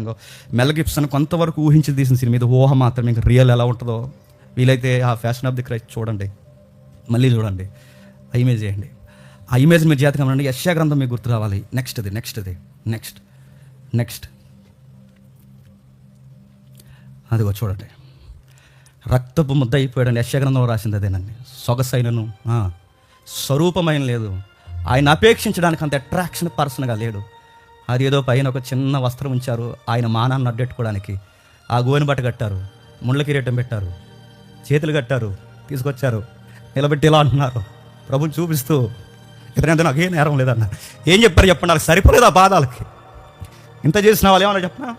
ఇంకో మెల్ గిబ్సన్ కొంతవరకు ఊహించి తీసిన సినిమా ఇది ఊహ మాత్రమే, ఇంకా రియల్ ఎలా ఉంటుందో వీలైతే ఆ ఫ్యాషన్ ఆఫ్ ది క్రైస్ట్ చూడండి, మళ్ళీ చూడండి, ఆ ఇమేజ్ చేయండి. ఆ ఇమేజ్ మీరు జాతకం రండి, యెషయా గ్రంథం మీకు గుర్తు రావాలి. నెక్స్ట్ అదిగో చూడండి, రక్తపు ముద్ద అయిపోయాడండి. యెషయా గ్రంథంలో రాసింది అదేనండి. సొగసైనను స్వరూపమైన లేదు, ఆయన అపేక్షించడానికి అంత అట్రాక్షన్ పర్సన్గా లేడు. అది ఏదో పైన ఒక చిన్న వస్త్రం ఉంచారు ఆయన మానాన్ని అడ్డెట్టుకోవడానికి, ఆ గోని బట్ట కట్టారు, ముళ్ళ కిరీటం పెట్టారు, చేతులు కట్టారు, తీసుకొచ్చారు, నిలబెట్టి ఇలా అంటున్నారు ప్రభుని చూపిస్తూ, ఇతనంటే నాకు ఏ నేరం లేదన్న. ఏం చెప్పారు చెప్పండి, నాకు సరిపోలేదు ఆ పాదాలకి. ఇంత చేసిన వాళ్ళు ఏమన్నా చెప్పినా,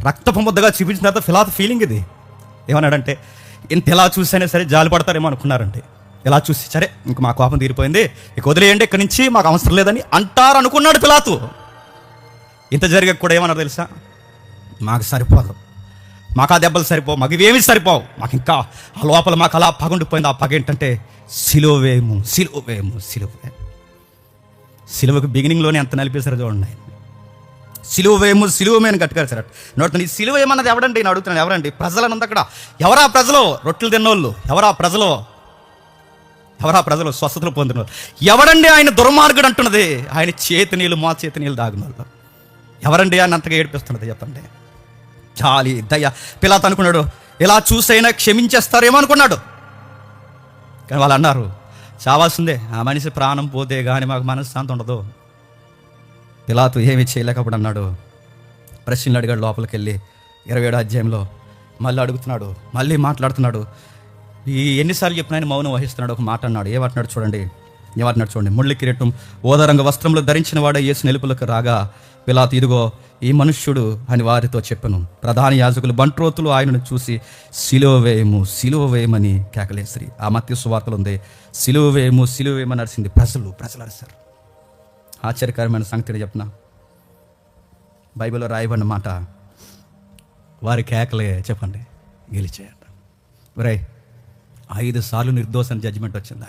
రక్తపు ముద్దగా చూపించిన తర్వాత ఫిలాత్ ఫీలింగ్ ఇది ఏమన్నాడంటే, ఇంత ఎలా చూసైనా సరే జాలి పడతారేమో అనుకున్నారంటే, ఇలా చూసి సరే ఇంక మా కోపం తీరిపోయింది, ఇక వదిలేయండి, ఇక్కడి నుంచి మాకు అవసరం లేదని అంటారు అనుకున్నాడు పిలాతు. ఇంత జరిగే కూడా ఏమన్నారు తెలుసా, మాకు సరిపోదు, మాకు ఆ దెబ్బలు సరిపోవు, మాకు ఇవేమీ సరిపోవు, మాకు ఇంకా ఆ లోపల మాకు అలా పగుండిపోయింది. ఆ పగ ఏంటంటే సిలువేము. సిలువకు బిగినింగ్లోనే ఎంత నలిపేశారో చూడండి. సిలువేమని కట్టుకారు సార్. నోడుతుంది ఈ సిలువ ఏమన్నది ఎవడండి నేను అడుగుతున్నాను, ఎవరండి? ప్రజలను ఉంది అక్కడ. ఎవరా ప్రజలు? రొట్టెలు తిన్నోళ్ళు. ఎవరా ప్రజలు? స్వస్థతలు పొందిన వాళ్ళు. ఎవరండి ఆయన దుర్మార్గుడు అంటున్నది? ఆయన చేతి నీళ్ళు మా చేతి నీళ్ళు దాగిన వాళ్ళు. ఎవరండి ఆయన అంతగా ఏడిపిస్తున్నది చెప్పండి? జాలి దయ. పిలాతు అనుకున్నాడు ఇలా చూసైనా క్షమించేస్తారేమో అనుకున్నాడు, కానీ వాళ్ళు అన్నారు చావాల్సిందే, ఆ మనిషి ప్రాణం పోతే కానీ మాకు మనశ్శాంతి ఉండదు. పిలాతు ఏమీ చేయలేకపోతే అన్నాడు, ప్రశ్నలు అడిగాడు. లోపలికి వెళ్ళి 27వ అధ్యాయంలో మళ్ళీ అడుగుతున్నాడు, మళ్ళీ మాట్లాడుతున్నాడు. ఎన్నిసార్లు చెప్పిన ఆయన మౌనం వహిస్తున్నాడు. ఒక మాట అన్నాడు, ఏమంటున్నాడు చూడండి. ముళ్ళ కిరీటం ఓదరంగ వస్త్రములు ధరించిన వాడే యేసు నిలుపులకు రాగా పిలాతు ఇదిగో ఈ మనుష్యుడు అని వారితో చెప్పను. ప్రధాన యాజకులు బంట్రోతులు ఆయనను చూసి సిలువ వేయమని కేకలేసిరి. ఆ మత్తయి సువార్తలో ఉంది, సిలువ వేయమని అరిసింది. ప్రజలు అరిశారు. ఆశ్చర్యకరమైన సంగతి చెప్పిన బైబిల్లో రాయబడిన మాట, వారి కేకలే చెప్పండి గెలిచేయండి. ఒరేయ్ 5 సార్లు నిర్దోషని జడ్జిమెంట్ వచ్చింది.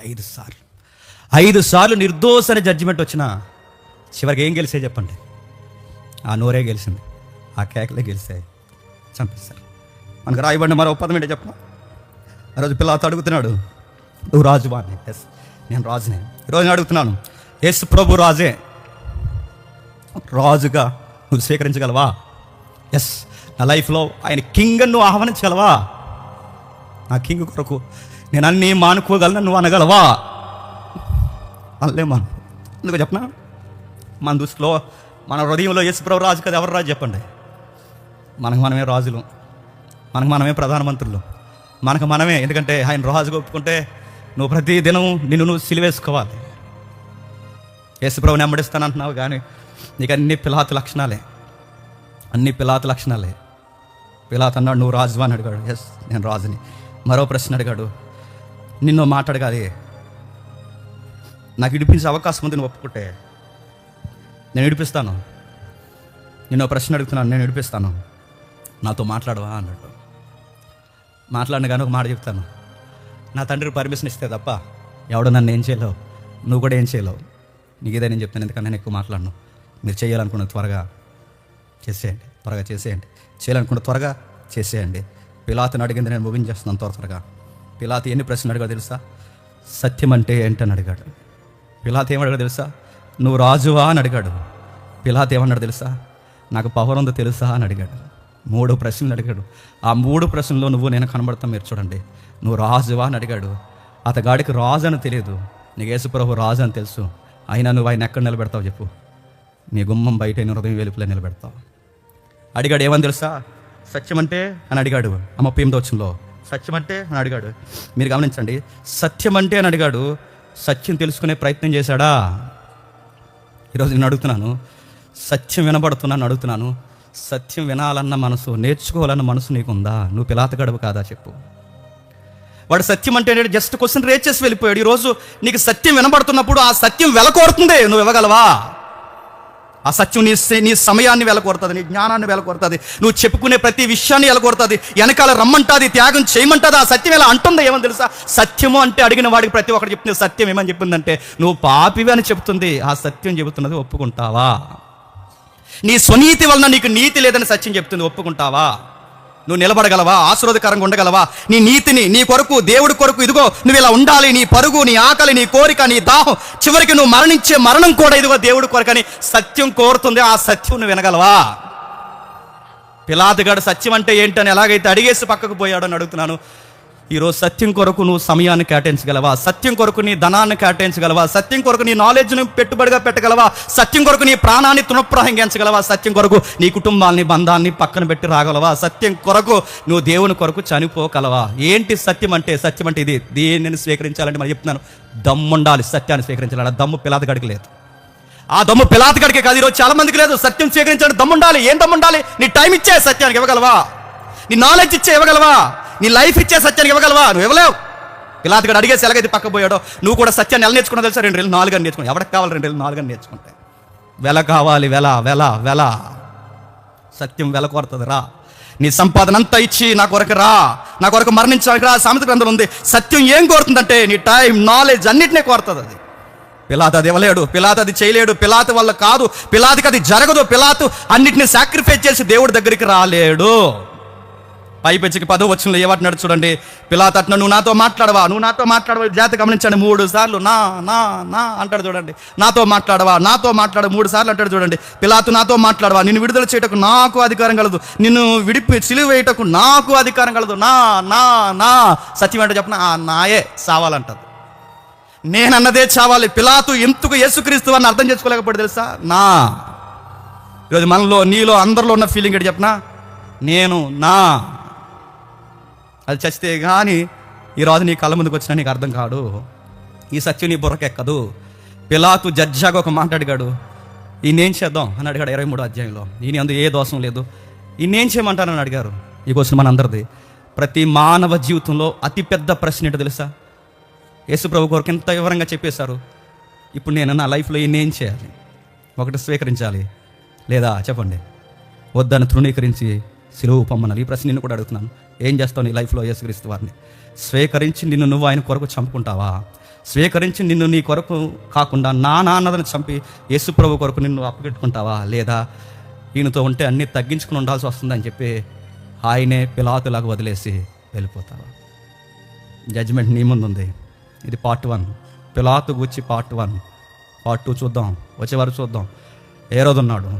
5 సార్లు నిర్దోషని జడ్జిమెంట్ వచ్చినా చివరికి ఏం గెలిచాయి చెప్పండి? ఆ నోరే గెలిచింది, ఆ కేకలే గెలిచాయి, చంపేస్తారు. మనకు రాయబడిన మరో పదం ఏంటో చెప్పిన, ఆ రోజు పిలాతు అడుగుతున్నాడు, నువ్వు రాజువా? ఎస్ నేను రాజునే. ఈరోజు నేను అడుగుతున్నాను, యేసు ప్రభు రాజే, రాజుగా నువ్వు స్వీకరించగలవా? ఎస్ నా లైఫ్లో ఆయన కింగ్ అని నువ్వు ఆహ్వానించగలవా? నా కింగ్ కొరకు నేను అన్నీ మానుకోగలను నువ్వు అనగలవా? అనలేమా? ఎందుకు చెప్పనా, మన దృష్టిలో మన హృదయంలో యేసుప్రభు రాజు కదా. ఎవరు రాజు చెప్పండి? మనకు మనమే రాజులు, మనకు మనమే ప్రధానమంత్రులు, మనకు మనమే. ఎందుకంటే ఆయన రాజుగా ఒప్పుకుంటే నువ్వు ప్రతి దినం నువ్వు సిలువేసుకోవాలి. యేసుప్రభుని వెంబడిస్తానంటున్నావు కానీ నీకు అన్ని పిలాతు లక్షణాలే. పిలాతు అన్నాడు, నువ్వు రాజువా అని అడిగాడు. ఎస్ నేను రాజుని. మరో ప్రశ్న అడిగాడు, నిన్ను మాట్లాడగాలి, నాకు ఇడిపించే అవకాశం ఉంది, నువ్వు ఒప్పుకుంటే నేను ఇడిపిస్తాను. నిన్నో ప్రశ్న అడుగుతున్నాను, నేను ఇడిపిస్తాను, నాతో మాట్లాడవా అన్నాడు. మాట్లాడిన కానీ ఒక మాట చెప్తాను, నా తండ్రికి పర్మిషన్ ఇస్తే తప్ప ఎవడో నన్ను ఏం చేయలేవు, నువ్వు కూడా ఏం చేయలేవు. నీకు ఇదే నేను చెప్తాను, ఎందుకంటే నేను ఎక్కువ మాట్లాడను. మీరు చేయాలనుకున్న త్వరగా చేసేయండి, చేయాలనుకున్న త్వరగా చేసేయండి. పిలాతుని అడిగింది నేను ముగించేస్తున్నాను త్వరగా. పిలాతు ఎన్ని ప్రశ్నలు అడిగాడు తెలుసా? సత్యం అంటే ఏంటని అడిగాడు. పిలాతు ఏమడిగాడు తెలుసా? నువ్వు రాజువా అని అడిగాడు. పిలాతు ఏమన్నాడు తెలుసా? నాకు పవర్ ఉందో తెలుసా అని అడిగాడు. 3 ప్రశ్నలు అడిగాడు. ఆ 3 ప్రశ్నల్లో నువ్వు నేను కనబడతాం. మీరు చూడండి, నువ్వు రాజువా అని అడిగాడు. అతగాడికి రాజు అని తెలియదు, నీకు యేసుప్రభు రాజు అని తెలుసు. అయినా నువ్వు ఆయన ఎక్కడ నిలబెడతావు చెప్పు? నీ గుమ్మం బయట నీ హృదయం వెలుపులే నిలబెడతావు. అడిగాడు, ఏమని తెలుసా? సత్యం అంటే అని అడిగాడు. 38వ వచనంలో సత్యం అంటే అని అడిగాడు. మీరు గమనించండి, సత్యం అంటే అని అడిగాడు. సత్యం తెలుసుకునే ప్రయత్నం చేశాడా? ఈరోజు నేను అడుగుతున్నాను, సత్యం వినబడుతున్నాను అడుగుతున్నాను, సత్యం వినాలన్న మనసు, నేర్చుకోవాలన్న మనసు నీకుందా? నువ్వు పిలాతు గడువు కాదా చెప్పు? వాడు సత్యం అంటే జస్ట్ క్వశ్చన్ రేజ్ చేసి వెళ్ళిపోయాడు. ఈరోజు నీకు సత్యం వినబడుతున్నప్పుడు ఆ సత్యం వెలకోరుతుంది, నువ్వు ఇవ్వగలవా? ఆ సత్యం నీ సమయాన్ని వెలకొడుతుంది, నీ జ్ఞానాన్ని వెలకొడుతుంది, నువ్వు చెప్పుకునే ప్రతి విషయాన్ని వెలకొడుతుంది, వెనకాల రమ్మంటుంది, త్యాగం చేయమంటుంది. ఆ సత్యం ఎలా అంటుంది ఏమని తెలుసా? సత్యము అంటే అడిగిన వాడికి ప్రతి ఒక్కటి చెప్తుంది. సత్యం ఏమని చెప్పిందంటే నువ్వు పాపివి అని చెప్తుంది. ఆ సత్యం చెబుతున్నది ఒప్పుకుంటావా? నీ స్వనీతి వలన నీకు నీతి లేదని సత్యం చెప్తుంది. ఒప్పుకుంటావా? నువ్వు నిలబడగలవా? ఆశీర్వాదకరంగా ఉండగలవా? నీ నీతిని, నీ కొరకు, దేవుడి కొరకు, ఇదిగో నువ్వు ఇలా ఉండాలి, నీ పరుగు, నీ ఆకలి, నీ కోరిక, నీ దాహం, చివరికి నువ్వు మరణించే మరణం కూడా ఇదిగో దేవుడి కొరకని సత్యం కోరుతుంది. ఆ సత్యం నువ్వు వినగలవా? పిలాతుగాడు సత్యం అంటే ఏంటని ఎలాగైతే అడిగేసి పక్కకు పోయాడని అడుగుతున్నాను. ఈరోజు సత్యం కొరకు నువ్వు సమయాన్ని కేటాయించగలవా? సత్యం కొరకు నీ ధనాన్ని కేటాయించగలవా? సత్యం కొరకు నీ నాలెడ్జ్ని పెట్టుబడిగా పెట్టగలవా? సత్యం కొరకు నీ ప్రాణాన్ని తృణప్రాయంగించగలవా? సత్యం కొరకు నీ కుటుంబాన్ని, బంధాన్ని పక్కన పెట్టి రాగలవా? సత్యం కొరకు నువ్వు దేవుని కొరకు చనిపోగలవా? ఏంటి సత్యం అంటే? సత్యం అంటే ఇది. దీనిని స్వీకరించాలంటే మరి చెప్తున్నాను, దమ్ముండాలి. సత్యాన్ని స్వీకరించాలి. ఆ దమ్ము పిలాతుగాడికి లేదు. ఆ దమ్ము పిలాతుగాడికే కాదు, ఈరోజు చాలా మందికి లేదు. సత్యం స్వీకరించాలంటే దమ్ముండాలి. ఏం దమ్ముండాలి? నీ టైం ఇచ్చే సత్యానికి ఇవ్వగలవా? నీ నాలెడ్జ్ ఇచ్చే ఇవ్వగలవా? నీ లైఫ్ ఇచ్చే సత్యానికి ఇవ్వగలవా? నువ్వు ఇవ్వలేవు. పిలాతుగాడు అడిగేసి ఎలాగైతే పక్క పోయాడో నువ్వు కూడా సత్యాన్ని ఎలా నేర్చుకున్నా తెలుసా? 2 రెళ్ళు 4 అని నేర్చుకున్నావు. ఎవరికి కావాలి 2 రెళ్ళు 4 అని నేర్చుకుంటే? వెల కావాలి, వెల వెల వెల. సత్యం వెల కోరుతుంది. రా, నీ సంపాదన అంతా ఇచ్చి నా కొరకు రా, నా కొరకు మరణించడానికి రా. సామెత గ్రంథం ఉంది. సత్యం ఏం కోరుతుందంటే నీ టైం, నాలెడ్జ్ అన్నిటినీ కోరుతుంది. అది పిలాతు అది ఇవ్వలేడు, పిలాతు అది చేయలేడు, పిలాతు వల్ల కాదు, పిలాతుకి అది జరగదు. పిలాతు అన్నిటిని సాక్రిఫైస్ చేసి దేవుడి దగ్గరికి రాలేడు. పైపెచ్చికి 10వ వచనంలో ఏమంటున్నాడు చూడండి. పిలాతు అంటున్నాడు, నువ్వు నాతో మాట్లాడవా, నువ్వు నాతో మాట్లాడవా? జాగ్రత్త గమనించండి. 3 సార్లు నా నా నా అంటాడు చూడండి. నాతో మాట్లాడవా, నాతో మాట్లాడు 3 సార్లు అంటాడు చూడండి. పిలాతు, నాతో మాట్లాడవా? నిన్ను విడుదల చేయటకు నాకు అధికారం కలదు, నిన్ను సిలువ వేయటకు నాకు అధికారం కలదు. నా నా నా సత్యం అంటే చెప్పిన నాయే సావాలంటది. నేనన్నదే చావాలి. పిలాతు ఎందుకు యేసుక్రీస్తు అని అర్థం చేసుకోలేకపోతే తెలుసా? నా. ఈరోజు మనలో, నీలో, అందరిలో ఉన్న ఫీలింగ్ ఏంటి చెప్పనా? నేను నా. అది చచ్చితే కానీ ఈరోజు నీ కళ్ళ ముందుకు వచ్చినా నీకు అర్థం కాదు. ఈ సత్యం నీ బుర్రకెక్కదు. పిలాతు జడ్జాగా ఒక మాట అడిగాడు. ఈయనేం చేద్దాం అని అడిగాడు 23వ అధ్యాయంలో. ఈయన అందు ఏ దోషం లేదు, ఈయనేం చేయమంటారని అడిగారు. ఈ క్వశ్చన్ మన అందరిది. ప్రతి మానవ జీవితంలో అతిపెద్ద ప్రశ్న ఏంటో తెలుసా? యేసు ప్రభు కొరకు ఎంత వివరంగా చెప్పేశారు. ఇప్పుడు నేను నా లైఫ్లో ఈయనేం చేయాలి? ఒకటి స్వీకరించాలి, లేదా చెప్పండి వద్దని తృణీకరించి సిలువ పొమ్మనాలి. ఈ ప్రశ్న నిన్ను కూడా అడుగుతున్నాను. ఏం చేస్తావు నీ లైఫ్లో యేసుక్రీస్తు వారిని? స్వీకరించి నిన్ను నువ్వు ఆయన కొరకు చంపుకుంటావా? స్వీకరించి నిన్ను నీ కొరకు కాకుండా నా నాన్నదని చంపి యేసు ప్రభు కొరకు నిన్ను అప్పగెట్టుకుంటావా? లేదా ఈయనతో ఉంటే అన్నీ తగ్గించుకుని ఉండాల్సి వస్తుందని చెప్పి ఆయనే పిలాతులాగా వదిలేసి వెళ్ళిపోతావా? జడ్జిమెంట్ నీ ముందు ఉంది. ఇది పార్ట్ 1. పిలాతు గుచ్చి పార్ట్ 1. పార్ట్ 2 చూద్దాం, వచ్చేవారు చూద్దాం. ఏ రోజు ఉన్నాడు?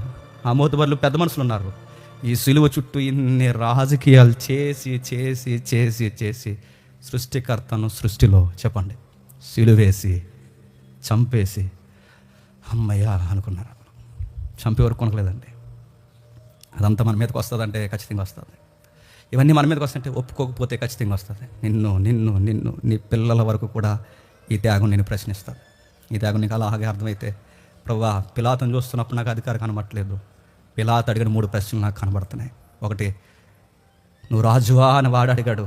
ఆ మోతుబర్లు పెద్ద మనుషులు ఉన్నారు. ఈ సిలువ చుట్టూ ఇన్ని రాజకీయాలు చేసి చేసి చేసి చేసి సృష్టికర్తను సృష్టిలో చెప్పండి సిలువేసి చంపేసి అమ్మయ్య అనుకున్నారు. చంపే వరకు కొనకలేదండి. అదంతా మన మీదకి వస్తుందంటే ఖచ్చితంగా వస్తుంది. ఇవన్నీ మన మీదకి వస్తుంటే ఒప్పుకోకపోతే ఖచ్చితంగా వస్తుంది. నిన్ను నిన్ను నిన్ను నీ పిల్లల వరకు కూడా ఈ త్యాగం నేను ప్రశ్నిస్తాను. ఈ త్యాగం నీకు అలాగే అర్థమైతే, ప్రభువా పిలాతును చూస్తున్నప్పుడు నాకు అధికారం కనబడట్లేదు. పిలాతు అడిగిన 3 ప్రశ్నలు నాకు కనబడుతున్నాయి. ఒకటి, నువ్వు రాజువా అని వాడు అడిగాడు.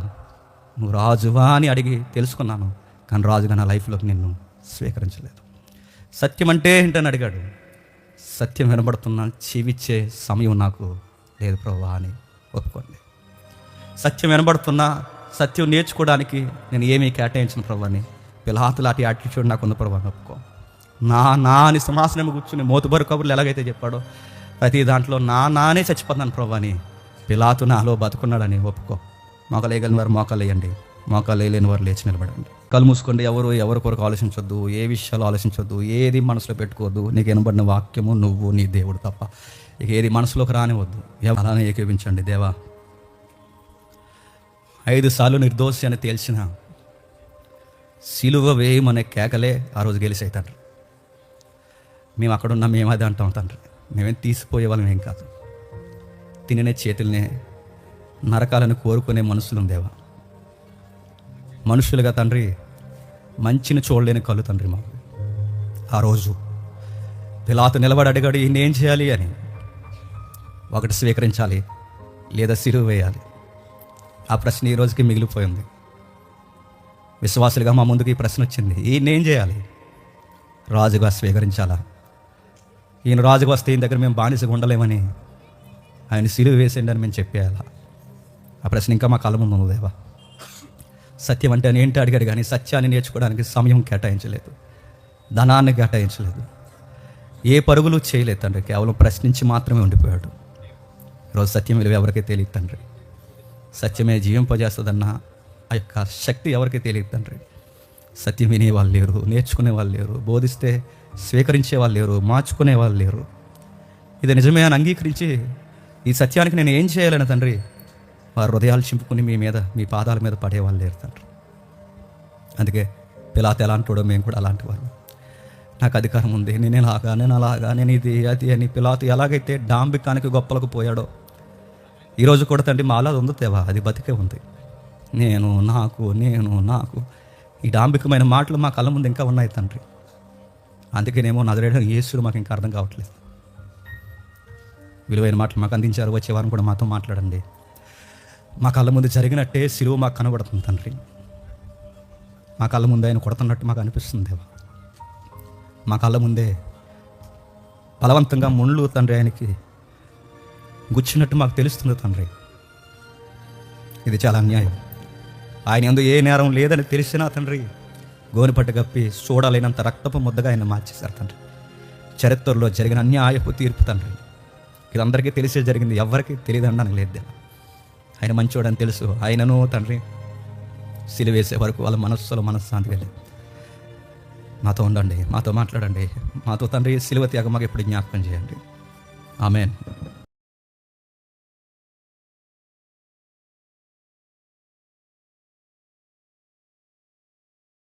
నువ్వు రాజువా అని అడిగి తెలుసుకున్నాను, కానీ రాజుగా నా లైఫ్లోకి నిన్ను స్వీకరించలేదు. సత్యం అంటే ఏంటని అడిగాడు. సత్యం వినబడుతున్నా చెవిచ్చే సమయం నాకు లేదు ప్రభువా అని ఒప్పుకోండి. సత్యం వినబడుతున్నా సత్యం నేర్చుకోవడానికి నేను ఏమీ కేటాయించిన ప్రభు అని పిలాతు లాంటి యాటిట్యూడ్ నాకు ఉన్న ప్రభు అని ఒప్పుకో. నా అని సింహాసనం కూర్చుని మోతుబరు కబుర్లు ఎలాగైతే చెప్పాడో ప్రతి దాంట్లో నానే చచ్చిపోతున్నాను ప్రభు అని పిలాతు నాలో బతుకున్నాడని ఒప్పుకో. మోకాలు వేయగలిగిన వారు మోకాలు వేయండి, మోకాలు వేయలేని వారు లేచి నిలబడండి. కళ్ళు మూసుకోండి. ఎవరి కొరకు ఆలోచించొద్దు, ఏ విషయాలు ఆలోచించొద్దు, ఏది మనసులో పెట్టుకోవద్దు. నీకు వినబడిన వాక్యము నువ్వు నీ దేవుడు తప్ప ఇక ఏది మనసులోకి రానివద్దు. అలానే ఏకీవించండి. దేవా 5 సార్లు నిర్దోషి అని తేల్చిన సిలువ వేయమనే కేకలే ఆ రోజు గెలిచాయి తండ్రి. మేము అక్కడున్నా మేము అదే అంటాం తండ్రి. మేమేం తీసిపోయే వాళ్ళం ఏం కాదు. తినే చేతుల్నే నరకాలను కోరుకునే మనుషులు దేవా. మనుషులుగా తండ్రి మంచిని చూడలేని కళ్ళు తండ్రి మాకు. ఆ రోజు పిలాతు నిలబడి అడిగాడు ఈయనేం చేయాలి అని. ఒకటి స్వీకరించాలి, లేదా సిలువ వేయాలి. ఆ ప్రశ్న ఈ రోజుకి మిగిలిపోయింది. విశ్వాసులుగా మా ముందుకు ఈ ప్రశ్న వచ్చింది. ఈయనేం చేయాలి? రాజుగా స్వీకరించాలా? ఈయన రాజుగా వస్తే ఈయన దగ్గర మేము బానిసగా ఉండలేమని ఆయన సిలువ వేసేయండి అని మేము చెప్పేయాలా? ఆ ప్రశ్న ఇంకా మా కళ్ళ ముందు ఉంది దేవా. సత్యం అంటే అని ఏంటి అడిగాడు, కానీ సత్యాన్ని నేర్చుకోవడానికి సమయం కేటాయించలేదు, ధనాన్ని కేటాయించలేదు. ఏ పరుగులు చేయలేదు తండ్రి, కేవలం ప్రశ్నించి మాత్రమే ఉండిపోయాడు. ఈరోజు సత్యం విలువ ఎవరికీ తెలియదు తండ్రి. సత్యమే జీవింపజేస్తుందన్న ఆ యొక్క శక్తి ఎవరికీ తెలియదు తండ్రి. సత్యం వినే వాళ్ళు లేరు, నేర్చుకునే వాళ్ళు లేరు, బోధిస్తే స్వీకరించే వాళ్ళు లేరు, మార్చుకునే వాళ్ళు లేరు. ఇది నిజమే అని అంగీకరించి ఈ సత్యానికి నేను ఏం చేయాలని తండ్రి వారి హృదయాలు చింపుకుని మీ పాదాల మీద పడేవాళ్ళు లేరు తండ్రి. అందుకే పిలాతు ఎలాంటివాడో మేము కూడా అలాంటి వాళ్ళు. నాకు అధికారం ఉంది, నేను అలాగా, నేను ఇది అది అని పిలాతు ఎలాగైతే డాంబికానికి గొప్పలకు పోయాడో ఈరోజు కూడా తండ్రి మాలా ఉంది తేవా, అది బతికే ఉంది. నేను నాకు ఈ డాంబికమైన మాటలు మా కళ్ళ ముందు ఇంకా ఉన్నాయి తండ్రి. అందుకేనేమో నజరేయుడైన యేసుడు మాకు ఇంకా అర్థం కావట్లేదు. విలువైన మాటలు మాకు అందించారు. వచ్చే వారం కూడా మాతో మాట్లాడండి. మా కళ్ళ ముందు జరిగినట్టే సిలువ మాకు కనబడుతుంది తండ్రి. మా కళ్ళ ముందే ఆయన కొడుతున్నట్టు మాకు అనిపిస్తుంది దేవా. మా కళ్ళ ముందే బలవంతంగా ముళ్ళు తండ్రి ఆయనకి గుచ్చినట్టు మాకు తెలుస్తుంది తండ్రి. ఇది చాలా అన్యాయం. ఆయన యందు ఏ నేరం లేదని తెలిసినా తండ్రి గోనిపట్టు కప్పి చూడలేనంత రక్తపు ముద్దగా ఆయన మార్చేశారు తండ్రి. చరిత్రలో జరిగిన అన్యాయపు తీర్పు తండ్రి. ఇది అందరికీ తెలిసే జరిగింది, ఎవరికి తెలియదు అనడానికి లేదు దేవా. ఆయన మంచివాడని తెలుసు. ఆయనను తండ్రి సిలువేసే వరకు వాళ్ళ మనస్సులో మనశ్శాంతిగా లేదు. మాతో ఉండండి, మాతో మాట్లాడండి, మాతో తండ్రి సిలువ త్యాగం మాకు ఎప్పుడు జ్ఞాపకం చేయండి. ఆమేన్.